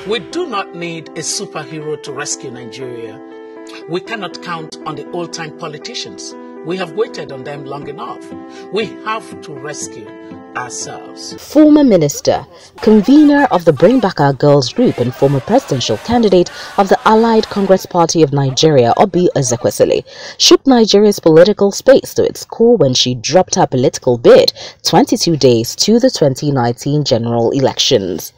We do not need a superhero to rescue Nigeria. We cannot count on the old-time politicians. We have waited on them long enough. We have to rescue ourselves. Former minister, convener of the Bring Back Our Girls group and former presidential candidate of the Allied Congress Party of Nigeria, Obi Ezekwesili, shook Nigeria's political space to its core when she dropped her political bid 22 days to the 2019 general elections.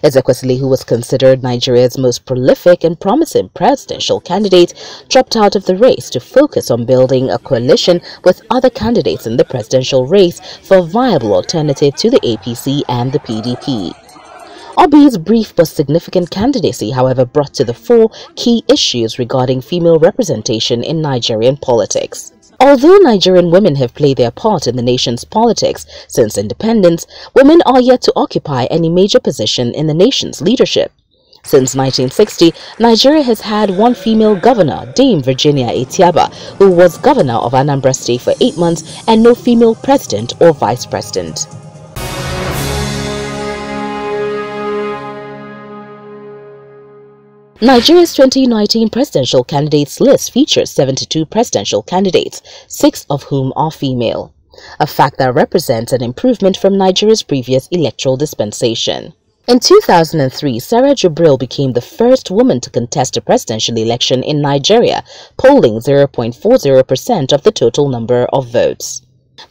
Ezekwesili, who was considered Nigeria's most prolific and promising presidential candidate, dropped out of the race to focus on building a coalition with other candidates in the presidential race for a viable alternative to the APC and the PDP. Obi's brief but significant candidacy, however, brought to the fore key issues regarding female representation in Nigerian politics. Although Nigerian women have played their part in the nation's politics since independence, women are yet to occupy any major position in the nation's leadership. Since 1960, Nigeria has had one female governor, Dame Virginia Etiaba, who was governor of Anambra State for 8 months, and no female president or vice president. Nigeria's 2019 presidential candidates list features 72 presidential candidates, 6 of whom are female, a fact that represents an improvement from Nigeria's previous electoral dispensation. In 2003, Sarah Jubril became the first woman to contest a presidential election in Nigeria, polling 0.40% of the total number of votes.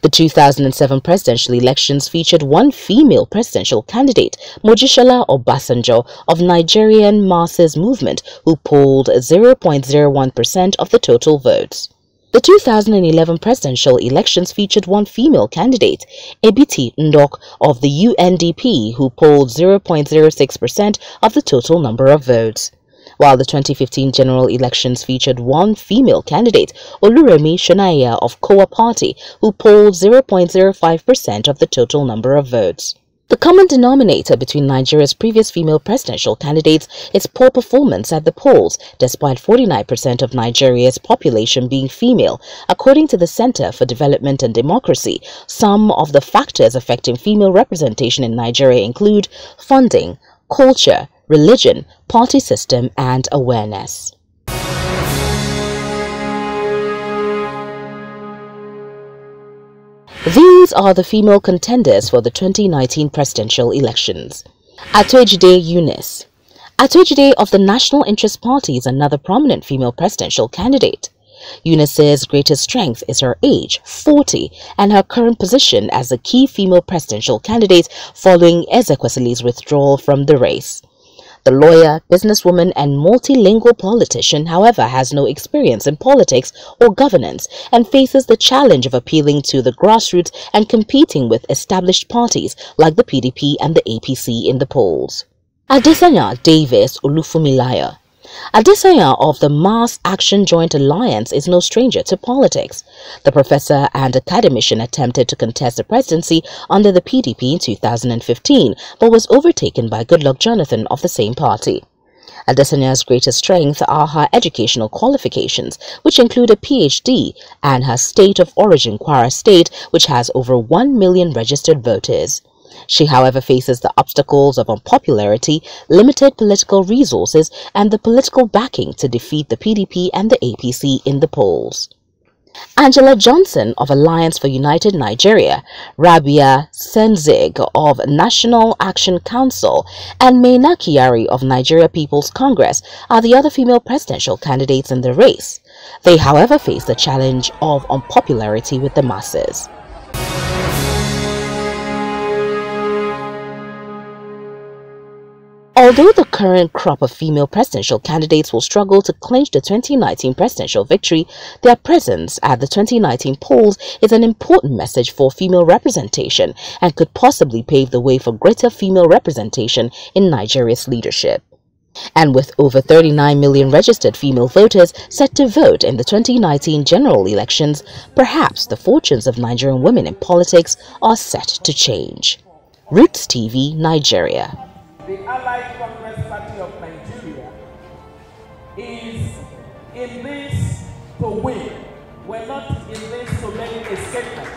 The 2007 presidential elections featured one female presidential candidate, Mojisola Obasanjo of Nigerian Masses Movement, who polled 0.01% of the total votes. The 2011 presidential elections featured one female candidate, Ebiti Ndok of the UNDP, who polled 0.06% of the total number of votes, while the 2015 general elections featured one female candidate, Oluremi Shonaiya of Kowa Party, who polled 0.05% of the total number of votes. The common denominator between Nigeria's previous female presidential candidates is poor performance at the polls, despite 49% of Nigeria's population being female. According to the Center for Development and Democracy, some of the factors affecting female representation in Nigeria include funding, culture, religion, party system, and awareness. These are the female contenders for the 2019 presidential elections. Atoejide Eunice. Atoejide of the National Interest Party is another prominent female presidential candidate. Eunice's greatest strength is her age, 40, and her current position as the key female presidential candidate following Ezekwesili's withdrawal from the race. The lawyer, businesswoman, and multilingual politician, however, has no experience in politics or governance and faces the challenge of appealing to the grassroots and competing with established parties like the PDP and the APC in the polls. Adesanya Davis Olufunmilayo. Adesanya of the Mass Action Joint Alliance is no stranger to politics. The professor and academician attempted to contest the presidency under the PDP in 2015, but was overtaken by Goodluck Jonathan of the same party. Adesanya's greatest strength are her educational qualifications, which include a PhD, and her state of origin, Kwara State, which has over 1 million registered voters. She, however, faces the obstacles of unpopularity, limited political resources, and the political backing to defeat the PDP and the APC in the polls. Angela Johnson of Alliance for United Nigeria, Rabia Senzig of National Action Council, and Maina Kyari of Nigeria People's Congress are the other female presidential candidates in the race. They, however, face the challenge of unpopularity with the masses. Although the current crop of female presidential candidates will struggle to clinch the 2019 presidential victory, their presence at the 2019 polls is an important message for female representation and could possibly pave the way for greater female representation in Nigeria's leadership. And with over 39 million registered female voters set to vote in the 2019 general elections, perhaps the fortunes of Nigerian women in politics are set to change. Rootstv, Nigeria. The Allied Congress Party of Nigeria is in this to win. We're not in this to make a statement.